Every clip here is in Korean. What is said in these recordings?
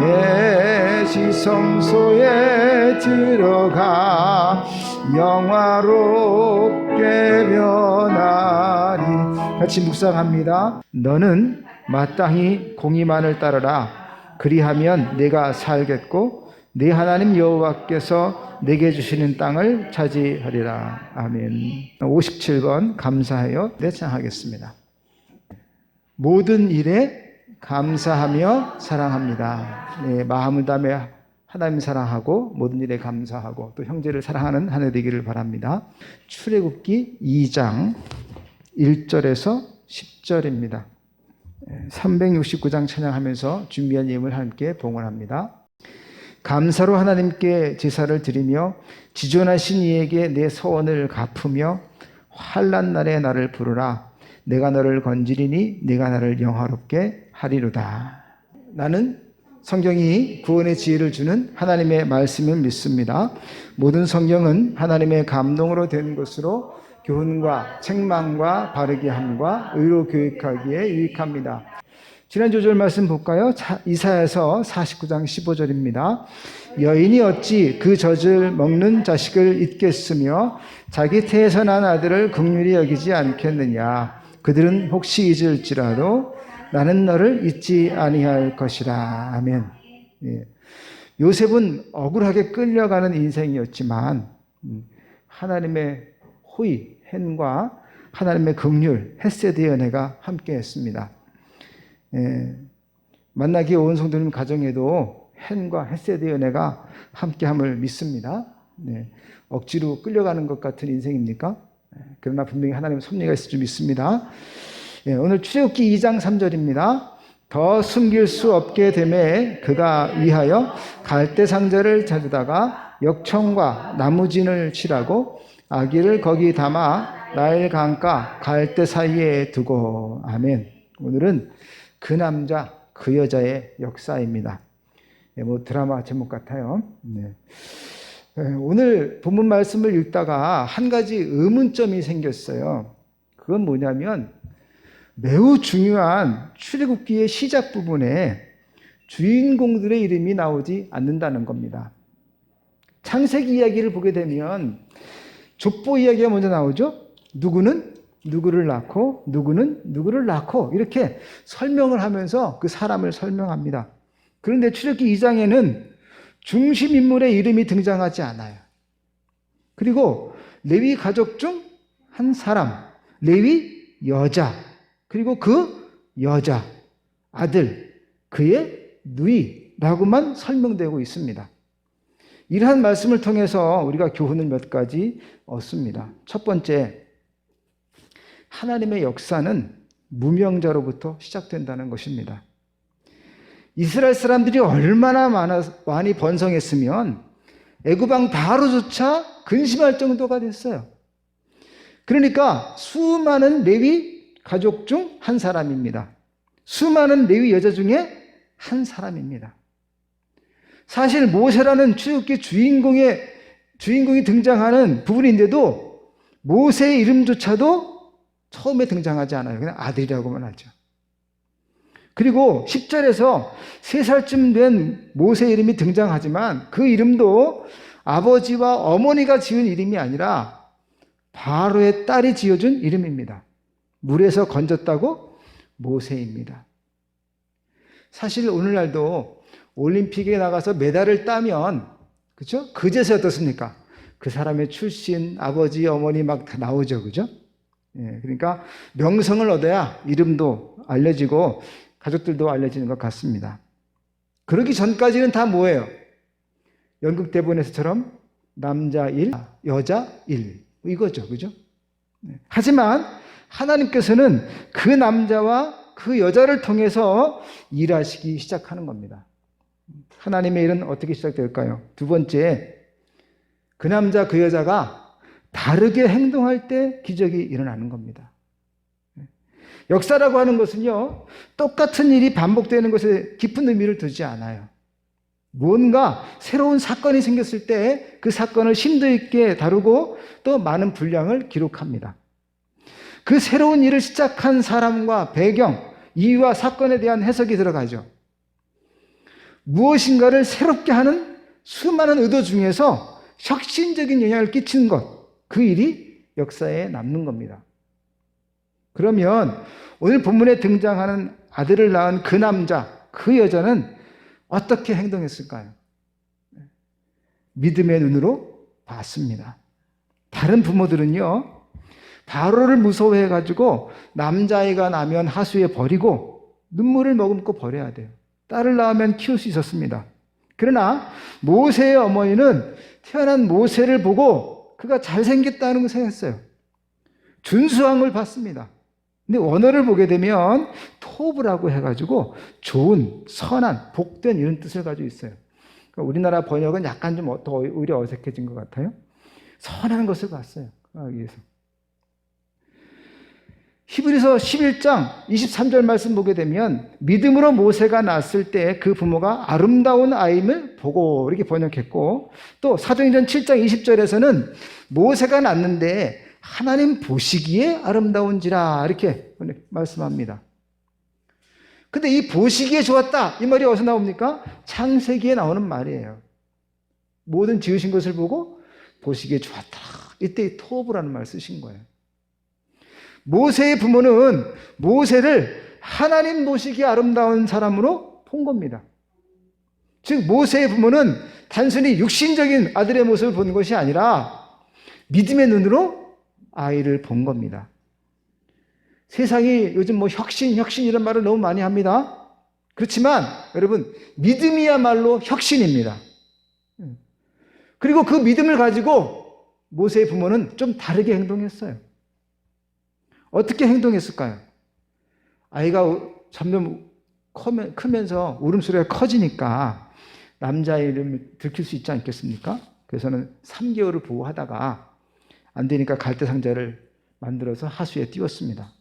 내 지성소에 들어가 영화롭게 변하리. 같이 묵상합니다. 너는 마땅히 공의만을 따르라. 그리하면 내가 살겠고 네 하나님 여호와께서 내게 주시는 땅을 차지하리라. 아멘. 57번 감사하여 내창하겠습니다. 모든 일에 감사하며 사랑합니다. 네, 마음을 다하며 하나님 사랑하고 모든 일에 감사하고 또 형제를 사랑하는 한 해 되기를 바랍니다. 출애굽기 2장 1절에서 10절입니다. 369장 찬양하면서 준비한 예물을 함께 봉헌합니다. 감사로 하나님께 제사를 드리며 지존하신 이에게 내 서원을 갚으며 환난 날에 나를 부르라. 내가 너를 건지리니 네가 나를 영화롭게 하리로다. 나는 성경이 구원의 지혜를 주는 하나님의 말씀을 믿습니다. 모든 성경은 하나님의 감동으로 된 것으로 교훈과 책망과 바르게 함과 의로 교육하기에 유익합니다. 지난 조절 말씀 볼까요? 이사야서 49장 15절입니다. 여인이 어찌 그 젖을 먹는 자식을 잊겠으며 자기 태에서 난 아들을 긍휼히 여기지 않겠느냐. 그들은 혹시 잊을지라도 나는 너를 잊지 아니할 것이라. 아멘. 예. 요셉은 억울하게 끌려가는 인생이었지만 하나님의 호의, 헨과 하나님의 긍휼, 헤세드의 은혜가 함께했습니다. 예. 만나기에 온 성도님 가정에도 헨과 헤세드의 은혜가 함께함을 믿습니다. 네. 억지로 끌려가는 것 같은 인생입니까? 그러나 분명히 하나님의 섭리가 있을 줄 믿습니다. 예, 오늘 출애굽기 2장 3절입니다. 더 숨길 수 없게 되매 그가 위하여 갈대 상자를 찾으다가 역청과 나무진을 칠하고 아기를 거기 담아 나일 강가 갈대 사이에 두고. 아멘. 오늘은 그 남자 그 여자의 역사입니다. 예, 뭐 드라마 제목 같아요. 네. 오늘 본문 말씀을 읽다가 한 가지 의문점이 생겼어요. 그건 뭐냐면 매우 중요한 출애굽기의 시작 부분에 주인공들의 이름이 나오지 않는다는 겁니다. 창세기 이야기를 보게 되면 족보 이야기가 먼저 나오죠. 누구는 누구를 낳고 누구는 누구를 낳고 이렇게 설명을 하면서 그 사람을 설명합니다. 그런데 출애굽기 2장에는 중심 인물의 이름이 등장하지 않아요. 그리고 레위 가족 중 한 사람, 레위 여자, 그리고 그 여자, 아들, 그의 누이라고만 설명되고 있습니다. 이러한 말씀을 통해서 우리가 교훈을 몇 가지 얻습니다. 첫 번째, 하나님의 역사는 무명자로부터 시작된다는 것입니다. 이스라엘 사람들이 얼마나 많이 번성했으면 애굽 왕 바로조차 근심할 정도가 됐어요. 그러니까 수많은 레위 가족 중 한 사람입니다. 수많은 레위 여자 중에 한 사람입니다. 사실 모세라는 출애굽기 주인공이 등장하는 부분인데도 모세의 이름조차도 처음에 등장하지 않아요. 그냥 아들이라고만 하죠. 그리고 10절에서 3살쯤 된 모세 이름이 등장하지만 그 이름도 아버지와 어머니가 지은 이름이 아니라 바로의 딸이 지어준 이름입니다. 물에서 건졌다고 모세입니다. 사실 오늘날도 올림픽에 나가서 메달을 따면 그렇죠? 그제서 어떻습니까? 그 사람의 출신, 아버지, 어머니 막 다 나오죠. 그죠? 예, 그러니까 명성을 얻어야 이름도 알려지고 가족들도 알려지는 것 같습니다. 그러기 전까지는 다 뭐예요? 연극 대본에서처럼 남자 1, 여자 1 이거죠. 그죠? 하지만 하나님께서는 그 남자와 그 여자를 통해서 일하시기 시작하는 겁니다. 하나님의 일은 어떻게 시작될까요? 두 번째, 그 남자 그 여자가 다르게 행동할 때 기적이 일어나는 겁니다. 역사라고 하는 것은요, 똑같은 일이 반복되는 것에 깊은 의미를 두지 않아요. 뭔가 새로운 사건이 생겼을 때 그 사건을 심도 있게 다루고 또 많은 분량을 기록합니다. 그 새로운 일을 시작한 사람과 배경, 이유와 사건에 대한 해석이 들어가죠. 무엇인가를 새롭게 하는 수많은 의도 중에서 혁신적인 영향을 끼치는 것, 그 일이 역사에 남는 겁니다. 그러면 오늘 본문에 등장하는 아들을 낳은 그 남자, 그 여자는 어떻게 행동했을까요? 믿음의 눈으로 봤습니다. 다른 부모들은요, 바로를 무서워해가지고 남자아이가 나면 하수에 버리고 눈물을 머금고 버려야 돼요. 딸을 낳으면 키울 수 있었습니다. 그러나 모세의 어머니는 태어난 모세를 보고 그가 잘생겼다는 것을 생각했어요. 준수함을 봤습니다. 근데 원어를 보게 되면 토브라고 해가지고 좋은, 선한, 복된 이런 뜻을 가지고 있어요. 그러니까 우리나라 번역은 약간 좀 더 오히려 어색해진 것 같아요. 선한 것을 봤어요. 하기 위해서. 히브리서 11장 23절 말씀 보게 되면 믿음으로 모세가 낳았을 때 그 부모가 아름다운 아임을 보고 이렇게 번역했고, 또 사도행전 7장 20절에서는 모세가 낳는데 하나님 보시기에 아름다운지라 이렇게 말씀합니다. 근데 이 보시기에 좋았다 이 말이 어디서 나옵니까? 창세기에 나오는 말이에요. 모든 지으신 것을 보고 보시기에 좋았다. 이때 이 토브라는 말을 쓰신 거예요. 모세의 부모는 모세를 하나님 보시기에 아름다운 사람으로 본 겁니다. 즉 모세의 부모는 단순히 육신적인 아들의 모습을 본 것이 아니라 믿음의 눈으로 아이를 본 겁니다. 세상이 요즘 혁신 이런 말을 너무 많이 합니다. 그렇지만 여러분, 믿음이야말로 혁신입니다. 그리고 그 믿음을 가지고 모세의 부모는 좀 다르게 행동했어요. 어떻게 행동했을까요? 아이가 점점 크면서 울음소리가 커지니까 남자 이름을 들킬 수 있지 않겠습니까? 그래서는 3개월을 보호하다가 안 되니까 갈대상자를 만들어서 하수에 띄웠습니다.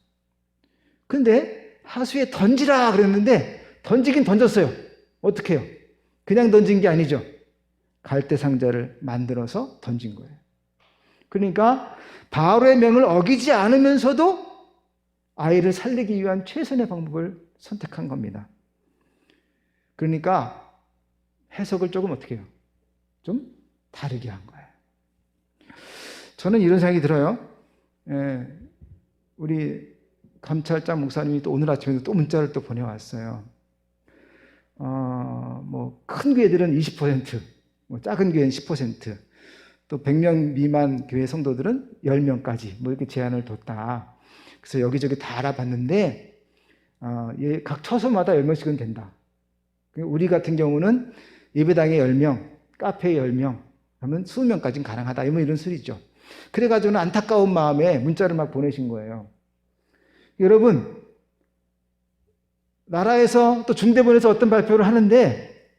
근데 하수에 던지라 그랬는데 던지긴 던졌어요. 어떻게 해요? 그냥 던진 게 아니죠. 갈대상자를 만들어서 던진 거예요. 그러니까 바로의 명을 어기지 않으면서도 아이를 살리기 위한 최선의 방법을 선택한 겁니다. 그러니까 해석을 조금 어떻게 해요? 좀 다르게 한 거예요. 저는 이런 생각이 들어요. 우리 감찰장 목사님이 또 오늘 아침에도 또 문자를 또 보내왔어요. 큰 교회들은 20%, 작은 교회는 10%, 또 100명 미만 교회 성도들은 10명까지 이렇게 제한을 뒀다. 그래서 여기저기 다 알아봤는데 각 처소마다 10명씩은 된다. 우리 같은 경우는 예배당에 10명, 카페에 10명 하면 20명까지는 가능하다. 이런 소리죠. 그래가지고는 안타까운 마음에 문자를 막 보내신 거예요. 여러분, 나라에서 또 중대본에서 어떤 발표를 하는데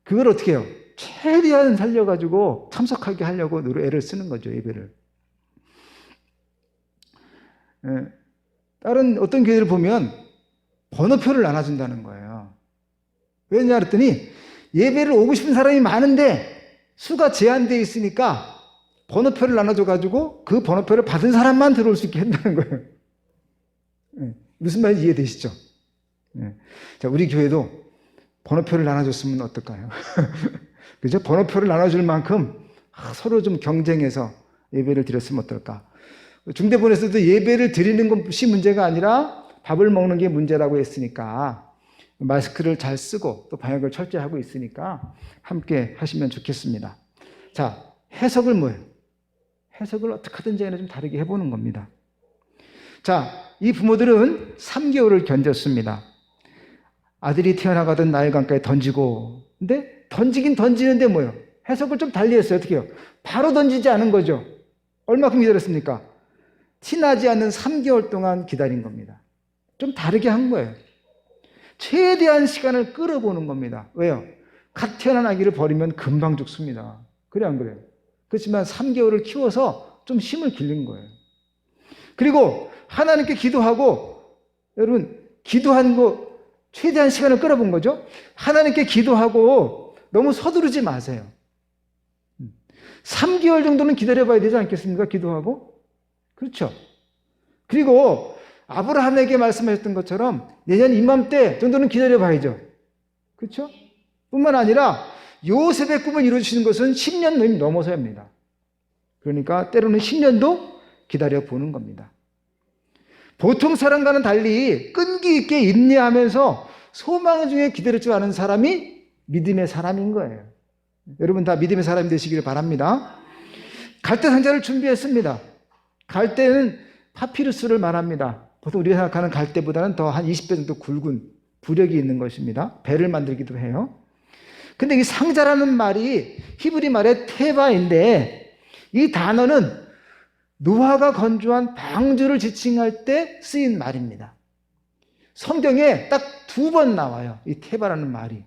그걸 어떻게 해요? 최대한 살려가지고 참석하게 하려고 애를 쓰는 거죠, 예배를. 다른 어떤 교회를 보면 번호표를 나눠준다는 거예요. 왜냐 그랬더니 예배를 오고 싶은 사람이 많은데 수가 제한되어 있으니까 번호표를 나눠줘가지고 그 번호표를 받은 사람만 들어올 수 있게 한다는 거예요. 무슨 말인지 이해되시죠? 자, 우리 교회도 번호표를 나눠줬으면 어떨까요? 그죠? 번호표를 나눠줄 만큼 서로 좀 경쟁해서 예배를 드렸으면 어떨까? 중대본에서도 예배를 드리는 것이 문제가 아니라 밥을 먹는 게 문제라고 했으니까 마스크를 잘 쓰고 또 방역을 철저히 하고 있으니까 함께 하시면 좋겠습니다. 자, 해석을 뭐예요? 해석을 어떻게 하든지 좀 다르게 해보는 겁니다. 자, 이 부모들은 3개월을 견뎠습니다. 아들이 태어나가던 나일 강가에 던지고, 근데 던지긴 던지는데 뭐예요? 해석을 좀 달리 했어요. 어떻게 해요? 바로 던지지 않은 거죠. 얼마큼 기다렸습니까? 티나지 않는 3개월 동안 기다린 겁니다. 좀 다르게 한 거예요. 최대한 시간을 끌어보는 겁니다. 왜요? 갓 태어난 아기를 버리면 금방 죽습니다. 그래 안 그래요? 그렇지만 3개월을 키워서 좀 힘을 기른 거예요. 그리고 하나님께 기도하고, 여러분 기도한 거 최대한 시간을 끌어본 거죠. 하나님께 기도하고 너무 서두르지 마세요. 3개월 정도는 기다려봐야 되지 않겠습니까? 기도하고. 그렇죠. 그리고 아브라함에게 말씀하셨던 것처럼 내년 이맘때 정도는 기다려봐야죠. 그렇죠? 뿐만 아니라 요셉의 꿈을 이루어주시는 것은 10년 넘어서입니다. 그러니까 때로는 10년도 기다려보는 겁니다. 보통 사람과는 달리 끈기 있게 인내하면서 소망 중에 기다릴 줄 아는 사람이 믿음의 사람인 거예요. 여러분 다 믿음의 사람이 되시기를 바랍니다. 갈대 상자를 준비했습니다. 갈대는 파피루스를 말합니다. 보통 우리가 생각하는 갈대보다는 더 한 20배 정도 굵은 부력이 있는 것입니다. 배를 만들기도 해요. 근데 이 상자라는 말이 히브리 말의 테바인데, 이 단어는 노아가 건조한 방주를 지칭할 때 쓰인 말입니다. 성경에 딱 2번 나와요, 이 테바라는 말이.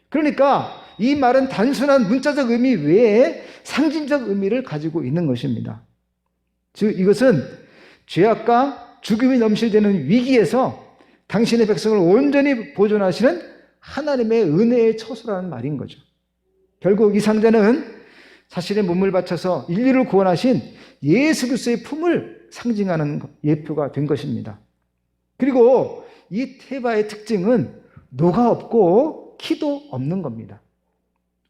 그러니까 이 말은 단순한 문자적 의미 외에 상징적 의미를 가지고 있는 것입니다. 즉 이것은 죄악과 죽음이 넘실대는 위기에서 당신의 백성을 온전히 보존하시는 하나님의 은혜의 처소라는 말인 거죠. 결국 이 상자는 자신의 몸을 바쳐서 인류를 구원하신 예수 그리스도의 품을 상징하는 예표가 된 것입니다. 그리고 이 테바의 특징은 노가 없고 키도 없는 겁니다.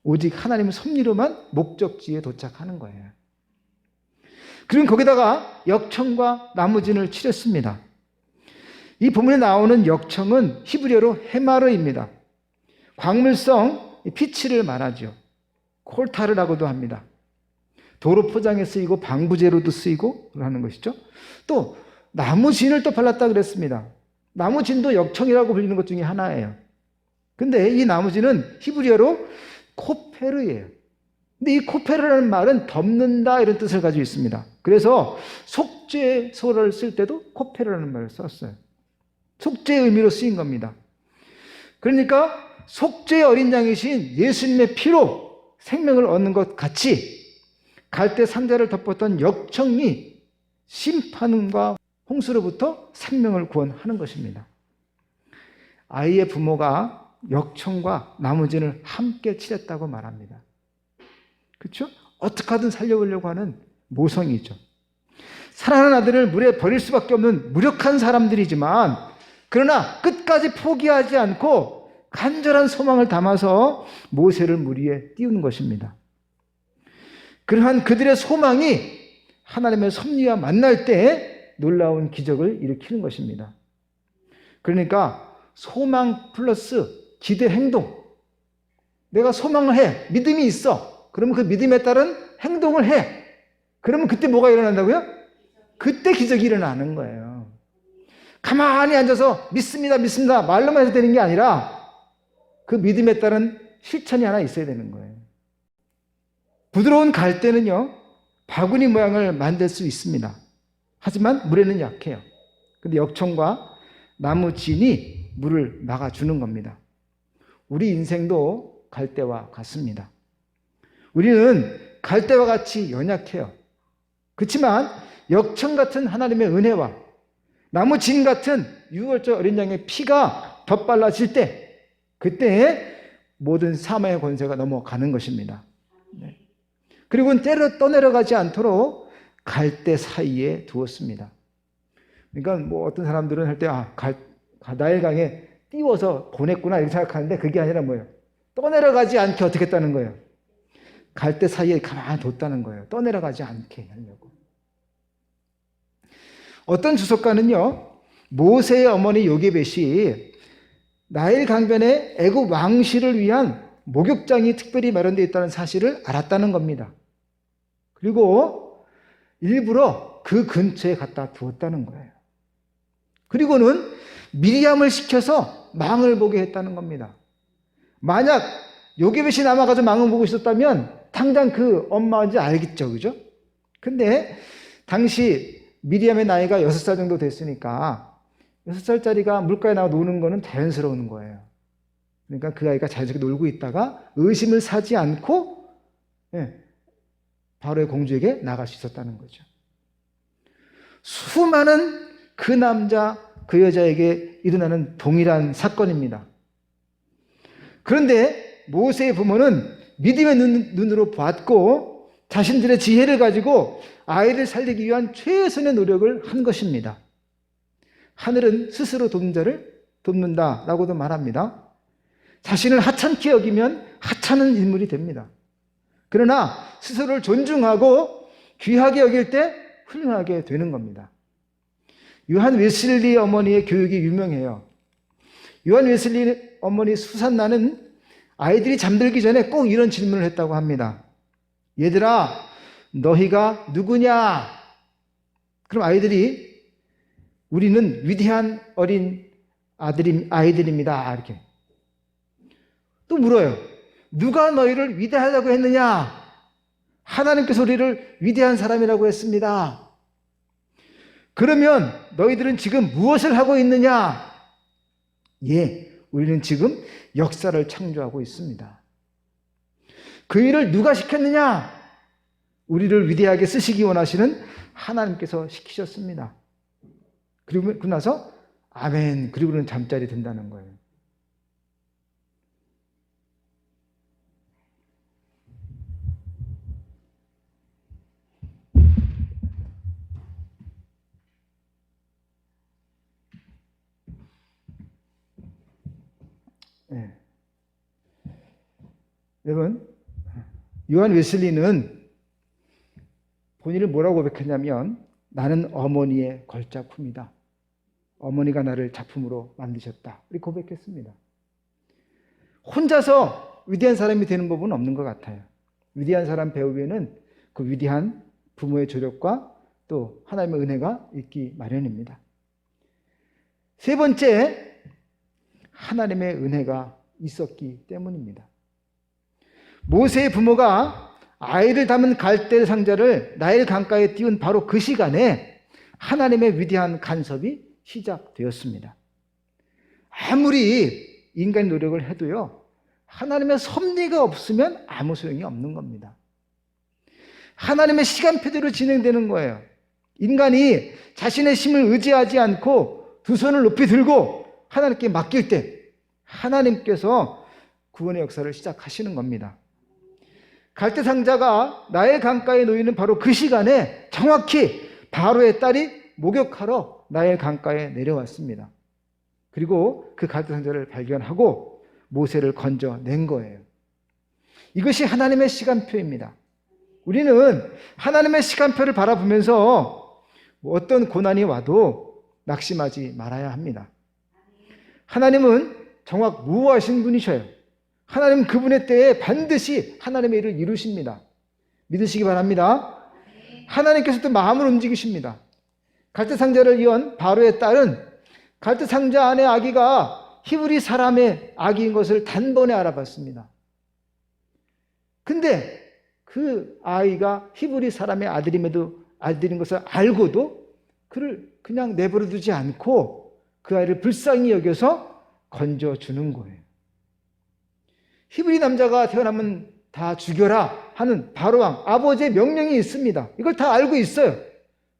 오직 하나님의 섭리로만 목적지에 도착하는 거예요. 그리고 거기다가 역청과 나무진을 칠했습니다. 이 본문에 나오는 역청은 히브리어로 헤마르입니다. 광물성 피치를 말하죠. 콜타르라고도 합니다. 도로 포장에 쓰이고 방부제로도 쓰이고 하는 것이죠. 또 나무진을 또 발랐다 그랬습니다. 나무진도 역청이라고 불리는 것 중에 하나예요. 근데 이 나무진은 히브리어로 코페르예요. 근데 이 코페르라는 말은 덮는다 이런 뜻을 가지고 있습니다. 그래서 속죄소를 쓸 때도 코페르라는 말을 썼어요. 속죄의 의미로 쓰인 겁니다. 그러니까 속죄의 어린 양이신 예수님의 피로 생명을 얻는 것 같이 갈대 상자를 덮었던 역청이 심판과 홍수로부터 생명을 구원하는 것입니다. 아이의 부모가 역청과 나무진을 함께 칠했다고 말합니다. 그렇죠? 어떻게 하든 살려보려고 하는 모성이죠. 사랑하는 아들을 물에 버릴 수밖에 없는 무력한 사람들이지만, 그러나 끝까지 포기하지 않고 간절한 소망을 담아서 모세를 물 위에 띄우는 것입니다. 그러한 그들의 소망이 하나님의 섭리와 만날 때 놀라운 기적을 일으키는 것입니다. 그러니까 소망 플러스 기대 행동. 내가 소망을 해, 믿음이 있어. 그러면 그 믿음에 따른 행동을 해. 그러면 그때 뭐가 일어난다고요? 그때 기적이 일어나는 거예요. 가만히 앉아서 믿습니다, 믿습니다 말로만 해도 되는 게 아니라 그 믿음에 따른 실천이 하나 있어야 되는 거예요. 부드러운 갈대는요, 바구니 모양을 만들 수 있습니다. 하지만 물에는 약해요. 근데 역청과 나무진이 물을 막아주는 겁니다. 우리 인생도 갈대와 같습니다. 우리는 갈대와 같이 연약해요. 그렇지만 역청 같은 하나님의 은혜와 나무진 같은 유월절 어린 양의 피가 덧발라질 때, 그때 모든 사망의 권세가 넘어가는 것입니다. 그리고 때로 떠내려가지 않도록 갈대 사이에 두었습니다. 그러니까 뭐 어떤 사람들은 할 때 나일강에 띄워서 보냈구나 이렇게 생각하는데, 그게 아니라 뭐예요? 떠내려가지 않게 어떻게 했다는 거예요? 갈대 사이에 가만히 뒀다는 거예요. 떠내려가지 않게 하려고. 어떤 주석가는요, 모세의 어머니 요게벳이 나일 강변에 애굽 왕실을 위한 목욕장이 특별히 마련되어 있다는 사실을 알았다는 겁니다. 그리고 일부러 그 근처에 갖다 두었다는 거예요. 그리고는 미리암을 시켜서 망을 보게 했다는 겁니다. 만약 요게벳이 남아가지고 망을 보고 있었다면 당장 그 엄마인지 알겠죠, 그죠? 근데 당시 미리암의 나이가 6살 정도 됐으니까 6살짜리가 물가에 나와 노는 거는 자연스러운 거예요. 그러니까 그 아이가 자연스럽게 놀고 있다가 의심을 사지 않고 바로의 공주에게 나갈 수 있었다는 거죠. 수많은 그 남자, 그 여자에게 일어나는 동일한 사건입니다. 그런데 모세의 부모는 믿음의 눈으로 봤고 자신들의 지혜를 가지고 아이를 살리기 위한 최선의 노력을 한 것입니다. 하늘은 스스로 돕는 자를 돕는다라고도 말합니다. 자신을 하찮게 여기면 하찮은 인물이 됩니다. 그러나 스스로를 존중하고 귀하게 여길 때 훌륭하게 되는 겁니다. 요한 웨슬리 어머니의 교육이 유명해요. 요한 웨슬리 어머니 수산나는 아이들이 잠들기 전에 꼭 이런 질문을 했다고 합니다. 얘들아, 너희가 누구냐? 그럼 아이들이 우리는 위대한 어린 아이들입니다. 이렇게. 또 물어요. 누가 너희를 위대하다고 했느냐? 하나님께서 우리를 위대한 사람이라고 했습니다. 그러면 너희들은 지금 무엇을 하고 있느냐? 예, 우리는 지금 역사를 창조하고 있습니다. 그 일을 누가 시켰느냐? 우리를 위대하게 쓰시기 원하시는 하나님께서 시키셨습니다. 그리고 나서 아멘, 그리고는 잠자리 든다는 거예요. 네. 여러분, 요한 웨슬리는 본인을 뭐라고 고백했냐면 나는 어머니의 걸작품이다. 어머니가 나를 작품으로 만드셨다. 이렇게 고백했습니다. 혼자서 위대한 사람이 되는 법은 없는 것 같아요. 위대한 사람 배우에는 그 위대한 부모의 조력과 또 하나님의 은혜가 있기 마련입니다. 세 번째, 하나님의 은혜가 있었기 때문입니다. 모세의 부모가 아이를 담은 갈대 상자를 나일 강가에 띄운 바로 그 시간에 하나님의 위대한 간섭이 시작되었습니다. 아무리 인간의 노력을 해도요, 하나님의 섭리가 없으면 아무 소용이 없는 겁니다. 하나님의 시간표대로 진행되는 거예요. 인간이 자신의 힘을 의지하지 않고 두 손을 높이 들고 하나님께 맡길 때 하나님께서 구원의 역사를 시작하시는 겁니다. 갈대상자가 나일 강가에 놓이는 바로 그 시간에 정확히 바로의 딸이 목욕하러 나일 강가에 내려왔습니다. 그리고 그 갈대상자를 발견하고 모세를 건져낸 거예요. 이것이 하나님의 시간표입니다. 우리는 하나님의 시간표를 바라보면서 어떤 고난이 와도 낙심하지 말아야 합니다. 하나님은 정확 무호하신 분이셔요. 하나님은 그분의 때에 반드시 하나님의 일을 이루십니다. 믿으시기 바랍니다. 하나님께서 또 마음을 움직이십니다. 갈대상자를 이은 바로의 딸은 갈대상자 안에 아기가 히브리 사람의 아기인 것을 단번에 알아봤습니다. 근데 그 아이가 히브리 사람의 아들인 것을 알고도 그를 그냥 내버려 두지 않고 그 아이를 불쌍히 여겨서 건져주는 거예요. 히브리 남자가 태어나면 다 죽여라 하는 바로왕 아버지의 명령이 있습니다. 이걸 다 알고 있어요.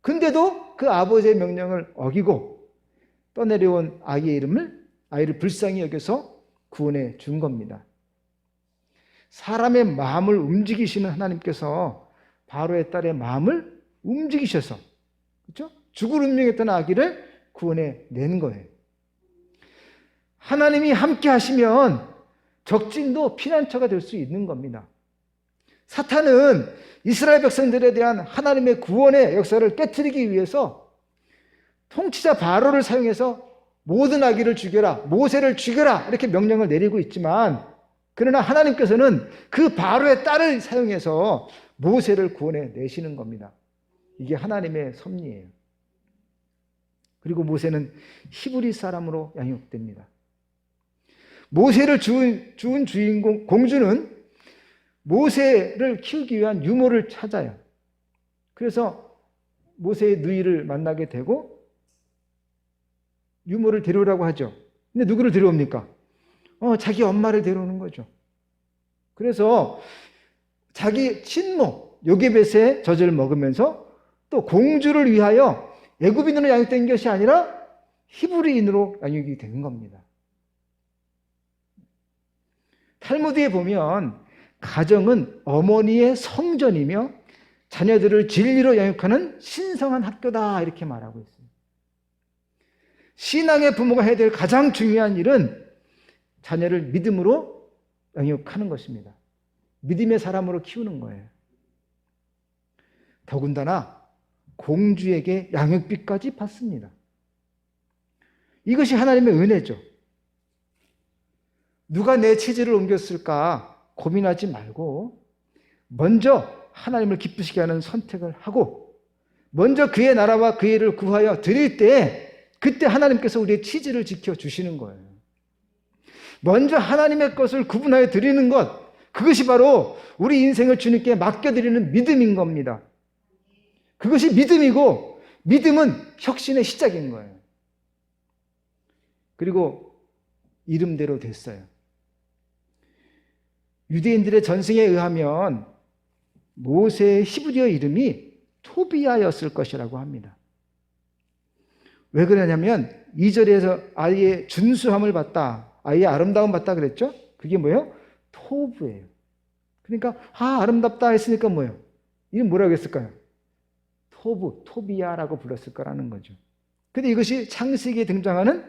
근데도 그 아버지의 명령을 어기고 떠내려온 아이를 불쌍히 여겨서 구원해 준 겁니다. 사람의 마음을 움직이시는 하나님께서 바로의 딸의 마음을 움직이셔서, 그렇죠? 죽을 운명했던 아기를 구원해 낸 거예요. 하나님이 함께 하시면 적진도 피난처가 될 수 있는 겁니다. 사탄은 이스라엘 백성들에 대한 하나님의 구원의 역사를 깨트리기 위해서 통치자 바로를 사용해서 모든 아기를 죽여라, 모세를 죽여라 이렇게 명령을 내리고 있지만, 그러나 하나님께서는 그 바로의 딸을 사용해서 모세를 구원해 내시는 겁니다. 이게 하나님의 섭리예요. 그리고 모세는 히브리 사람으로 양육됩니다. 모세를 주운 주인공 공주는 모세를 키우기 위한 유모를 찾아요. 그래서 모세의 누이를 만나게 되고 유모를 데려오라고 하죠. 근데 누구를 데려옵니까? 자기 엄마를 데려오는 거죠. 그래서 자기 친모 요게벳의 젖을 먹으면서 또 공주를 위하여 애굽인으로 양육된 것이 아니라 히브리인으로 양육이 된 겁니다. 탈무드에 보면 가정은 어머니의 성전이며 자녀들을 진리로 양육하는 신성한 학교다 이렇게 말하고 있습니다. 신앙의 부모가 해야 될 가장 중요한 일은 자녀를 믿음으로 양육하는 것입니다. 믿음의 사람으로 키우는 거예요. 더군다나 공주에게 양육비까지 받습니다. 이것이 하나님의 은혜죠. 누가 내 체질을 옮겼을까 고민하지 말고 먼저 하나님을 기쁘시게 하는 선택을 하고 먼저 그의 나라와 그의 일을 구하여 드릴 때 그때 하나님께서 우리의 치질을 지켜주시는 거예요. 먼저 하나님의 것을 구분하여 드리는 것, 그것이 바로 우리 인생을 주님께 맡겨드리는 믿음인 겁니다. 그것이 믿음이고 믿음은 혁신의 시작인 거예요. 그리고 이름대로 됐어요. 유대인들의 전승에 의하면 모세의 히브리어 이름이 토비야였을 것이라고 합니다. 왜 그러냐면 2절에서 아이의 준수함을 봤다, 아이의 아름다움 봤다 그랬죠? 그게 뭐예요? 토브예요. 그러니까 아름답다 했으니까 뭐예요? 이게 뭐라고 했을까요? 토브, 토비야라고 불렀을 거라는 거죠. 근데 이것이 창세기에 등장하는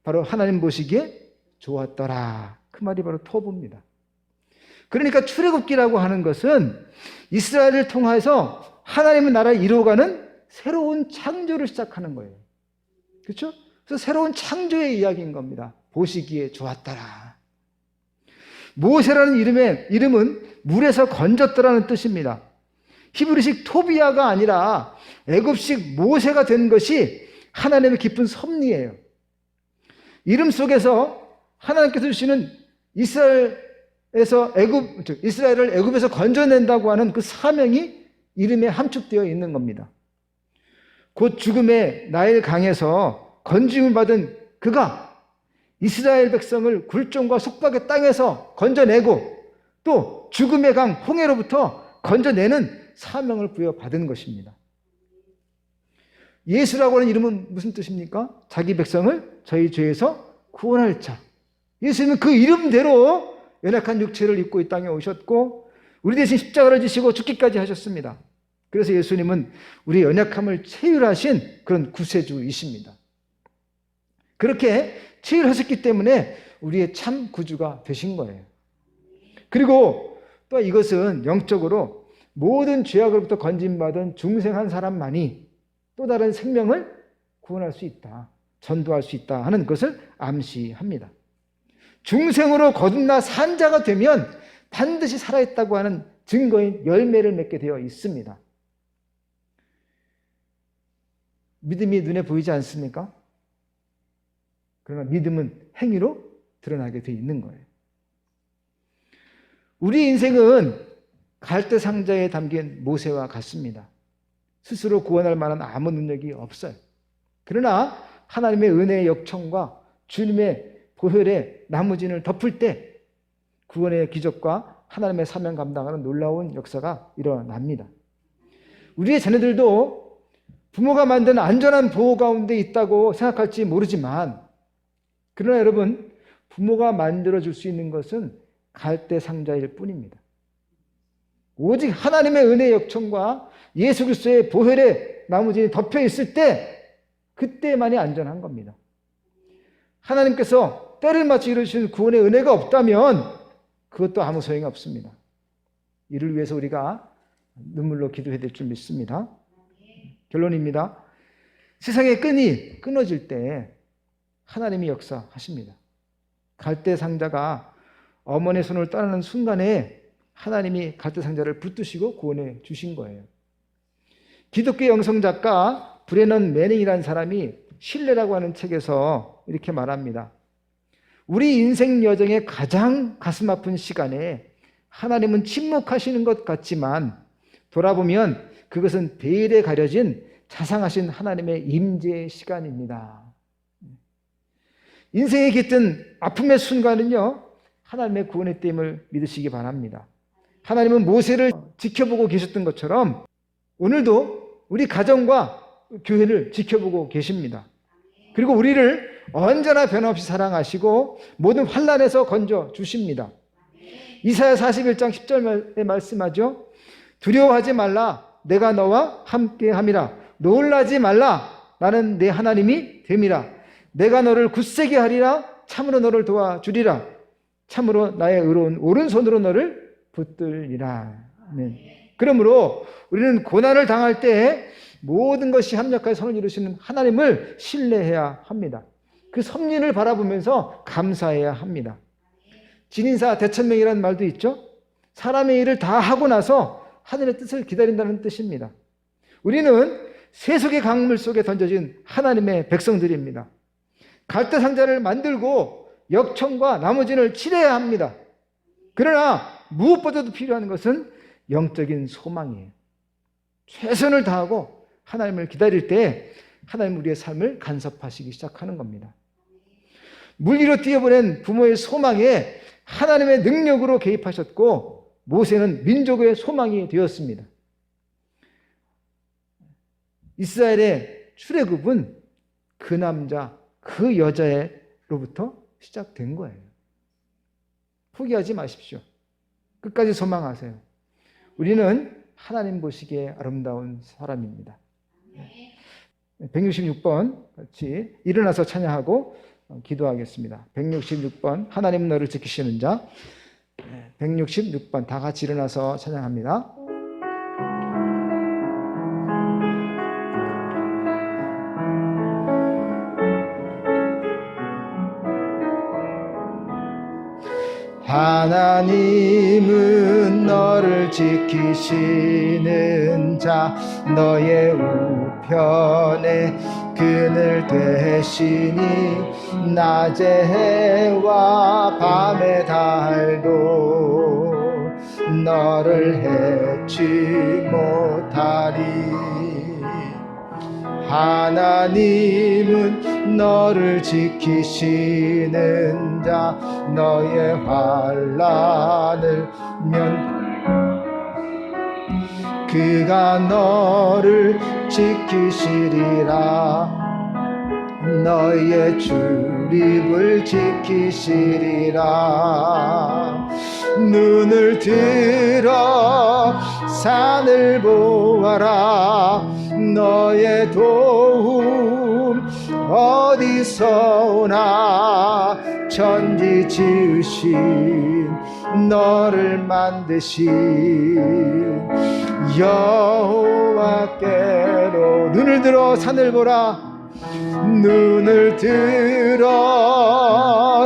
바로 하나님 보시기에 좋았더라, 그 말이 바로 토브입니다. 그러니까 출애굽기라고 하는 것은 이스라엘을 통해서 하나님의 나라를 이루어가는 새로운 창조를 시작하는 거예요. 그렇죠? 그래서 새로운 창조의 이야기인 겁니다. 보시기에 좋았더라. 모세라는 이름은 물에서 건졌더라는 뜻입니다. 히브리식 토비야가 아니라 애굽식 모세가 된 것이 하나님의 깊은 섭리예요. 이름 속에서 하나님께서 주시는 이스라엘을 애굽에서 건져낸다고 하는 그 사명이 이름에 함축되어 있는 겁니다. 곧 죽음의 나일 강에서 건짐을 받은 그가 이스라엘 백성을 굴종과 속박의 땅에서 건져내고 또 죽음의 강 홍해로부터 건져내는 사명을 부여받은 것입니다. 예수라고 하는 이름은 무슨 뜻입니까? 자기 백성을 저희 죄에서 구원할 자. 예수님은 그 이름대로 연약한 육체를 입고 이 땅에 오셨고 우리 대신 십자가를 지시고 죽기까지 하셨습니다. 그래서 예수님은 우리의 연약함을 체휼하신 그런 구세주이십니다. 그렇게 체휼하셨기 때문에 우리의 참 구주가 되신 거예요. 그리고 또 이것은 영적으로 모든 죄악으로부터 건짐받은 중생한 사람만이 또 다른 생명을 구원할 수 있다, 전도할 수 있다 하는 것을 암시합니다. 중생으로 거듭나 산 자가 되면 반드시 살아있다고 하는 증거인 열매를 맺게 되어 있습니다. 믿음이 눈에 보이지 않습니까? 그러나 믿음은 행위로 드러나게 되어 있는 거예요. 우리 인생은 갈대 상자에 담긴 모세와 같습니다. 스스로 구원할 만한 아무 능력이 없어요. 그러나 하나님의 은혜의 역청과 주님의 보혈의 나무진을 덮을 때 구원의 기적과 하나님의 사명 감당하는 놀라운 역사가 일어납니다. 우리의 자녀들도 부모가 만든 안전한 보호 가운데 있다고 생각할지 모르지만 그러나 여러분, 부모가 만들어줄 수 있는 것은 갈대 상자일 뿐입니다. 오직 하나님의 은혜의 역청과 예수 그리스도의 보혈의 나무진이 덮여 있을 때 그때만이 안전한 겁니다. 하나님께서 때를 맞춰 이루시는 구원의 은혜가 없다면 그것도 아무 소용이 없습니다. 이를 위해서 우리가 눈물로 기도해야 될 줄 믿습니다. 결론입니다. 세상의 끈이 끊어질 때 하나님이 역사하십니다. 갈대 상자가 어머니의 손을 떠나는 순간에 하나님이 갈대 상자를 붙드시고 구원해 주신 거예요. 기독교 영성작가 브레넌 매닝이라는 사람이 신뢰라고 하는 책에서 이렇게 말합니다. 우리 인생 여정의 가장 가슴 아픈 시간에 하나님은 침묵하시는 것 같지만 돌아보면 그것은 베일에 가려진 자상하신 하나님의 임재의 시간입니다. 인생의 깃든 아픔의 순간은요, 하나님의 구원의 때임을 믿으시기 바랍니다. 하나님은 모세를 지켜보고 계셨던 것처럼 오늘도 우리 가정과 교회를 지켜보고 계십니다. 그리고 우리를 언제나 변함없이 사랑하시고 모든 환난에서 건져 주십니다. 이사야 41장 10절에 말씀하죠. 두려워하지 말라, 내가 너와 함께함이라. 놀라지 말라, 나는 내 하나님이 됨이라. 내가 너를 굳세게 하리라, 참으로 너를 도와주리라. 참으로 나의 의로운 오른손으로 너를 붙들리라. 아멘. 그러므로 우리는 고난을 당할 때 모든 것이 합력하여 선을 이루시는 하나님을 신뢰해야 합니다. 그 섭리를 바라보면서 감사해야 합니다. 진인사 대천명이라는 말도 있죠. 사람의 일을 다 하고 나서 하늘의 뜻을 기다린다는 뜻입니다. 우리는 세속의 강물 속에 던져진 하나님의 백성들입니다. 갈대상자를 만들고 역청과 나머지를 칠해야 합니다. 그러나 무엇보다도 필요한 것은 영적인 소망이에요. 최선을 다하고 하나님을 기다릴 때 하나님 우리의 삶을 간섭하시기 시작하는 겁니다. 물리로 띄어보낸 부모의 소망에 하나님의 능력으로 개입하셨고 모세는 민족의 소망이 되었습니다. 이스라엘의 출애굽은 그 남자, 그 여자로부터 시작된 거예요. 포기하지 마십시오. 끝까지 소망하세요. 우리는 하나님 보시기에 아름다운 사람입니다. 166번 같이 일어나서 찬양하고 기도하겠습니다. 166번 하나님 너를 지키시는 자. 166번 다 같이 일어나서 찬양합니다. 하나님은 너를 지키시는 자, 너의 우편에 그늘 되시니 낮의 해와 밤의 달도 너를 해치 못하리. 하나님은 너를 지키시는 자, 너의 환난을 그가 너를 지키시리라. 너의 출입을 지키시리라. 눈을 들어 산을 보아라. 너의 도움 어디서 오나. 천지 지으신 너를 만드신 여호와께로 눈을 들어 산을 보라. 눈을 들어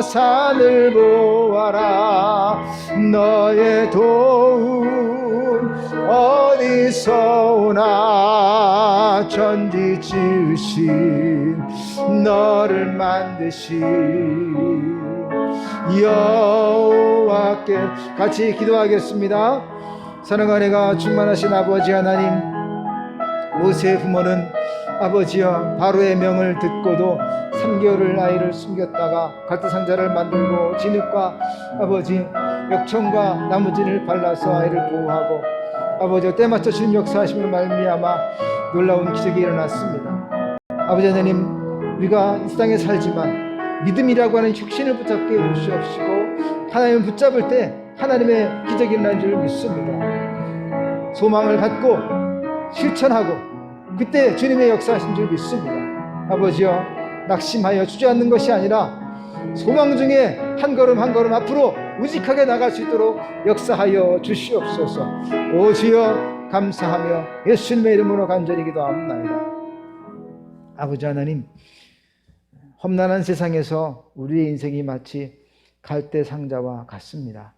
산을 보아라. 너의 도움 어디서 오나. 천지 지으신 너를 만드신 여호와께. 같이 기도하겠습니다. 사랑하는 내가 충만하신 아버지 하나님, 모세의 부모는 아버지여 바로의 명을 듣고도 3개월을 아이를 숨겼다가 갈대상자를 만들고 진흙과 아버지 역청과 나무진을 발라서 아이를 보호하고 아버지여 때맞춰 주님 역사하심을 말미암아 놀라운 기적이 일어났습니다. 아버지 하나님, 우리가 이 땅에 살지만 믿음이라고 하는 혁신을 붙잡게 해주시옵시고 하나님을 붙잡을 때 하나님의 기적이 일어나는 줄 믿습니다. 소망을 갖고 실천하고 그때 주님의 역사하신 줄 믿습니다. 아버지여, 낙심하여 주저앉는 것이 아니라 소망 중에 한 걸음 한 걸음 앞으로 우직하게 나갈 수 있도록 역사하여 주시옵소서. 오 주여, 감사하며 예수님의 이름으로 간절히 기도합니다. 아버지 하나님, 험난한 세상에서 우리의 인생이 마치 갈대 상자와 같습니다.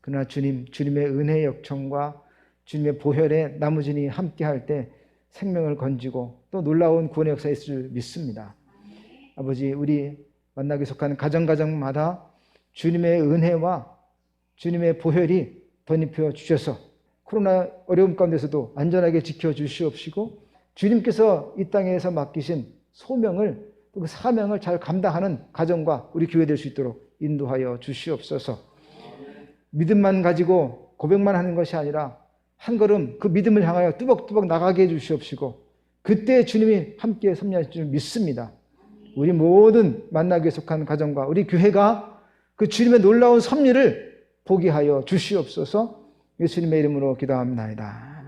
그러나 주님의 은혜의 역청과 주님의 보혈에 나무진이 함께할 때 생명을 건지고 또 놀라운 구원의 역사에 있을 줄 믿습니다. 아버지, 우리 만나게 속하는 가정마다 주님의 은혜와 주님의 보혈이 덧입혀 주셔서 코로나 어려움 가운데서도 안전하게 지켜주시옵시고 주님께서 이 땅에서 맡기신 소명을, 또 그 사명을 잘 감당하는 가정과 우리 교회 될 수 있도록 인도하여 주시옵소서. 믿음만 가지고 고백만 하는 것이 아니라 한 걸음 그 믿음을 향하여 뚜벅뚜벅 나가게 해주시옵시고 그때 주님이 함께 섭리하실 줄 믿습니다. 우리 모든 만나기에 속한 가정과 우리 교회가 그 주님의 놀라운 섭리를 보게 하여 주시옵소서. 예수님의 이름으로 기도합니다.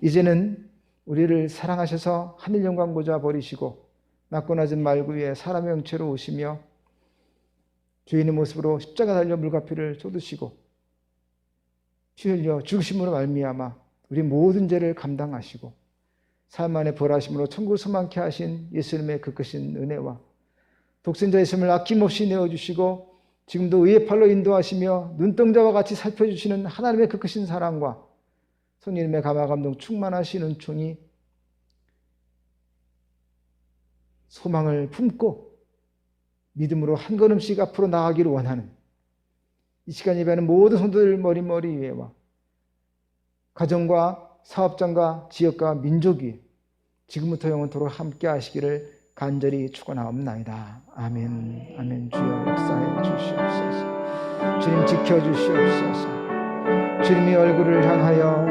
이제는 우리를 사랑하셔서 하늘 영광 보좌 버리시고 낮고 낮은 말 위에 사람의 형체로 오시며 죄인의 모습으로 십자가 달려 물과 피를 쏟으시고 피 흘려 죽으심으로 말미암아 우리 모든 죄를 감당하시고 삶 안에 벌하심으로 천국을 소망케 하신 예수님의 그 크신 은혜와 독생자 예수님을 아낌없이 내어주시고 지금도 의의 팔로 인도하시며 눈동자와 같이 살펴주시는 하나님의 그 크신 사랑과 성령님의 감화 감동 충만하신 은총이 소망을 품고 믿음으로 한 걸음씩 앞으로 나아가기를 원하는 이 시간 예배하는 모든 성도들 머리머리 위에와 가정과 사업장과 지역과 민족 위에 지금부터 영원토록 함께 하시기를 간절히 축원하옵나이다. 아멘. 아멘. 주여 역사해 주시옵소서. 주님 지켜주시옵소서. 주님의 얼굴을 향하여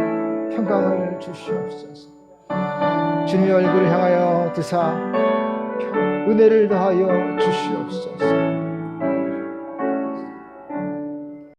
평강을 주시옵소서. 주님의 얼굴을 향하여 드사 은혜를 더하여 주시옵소서.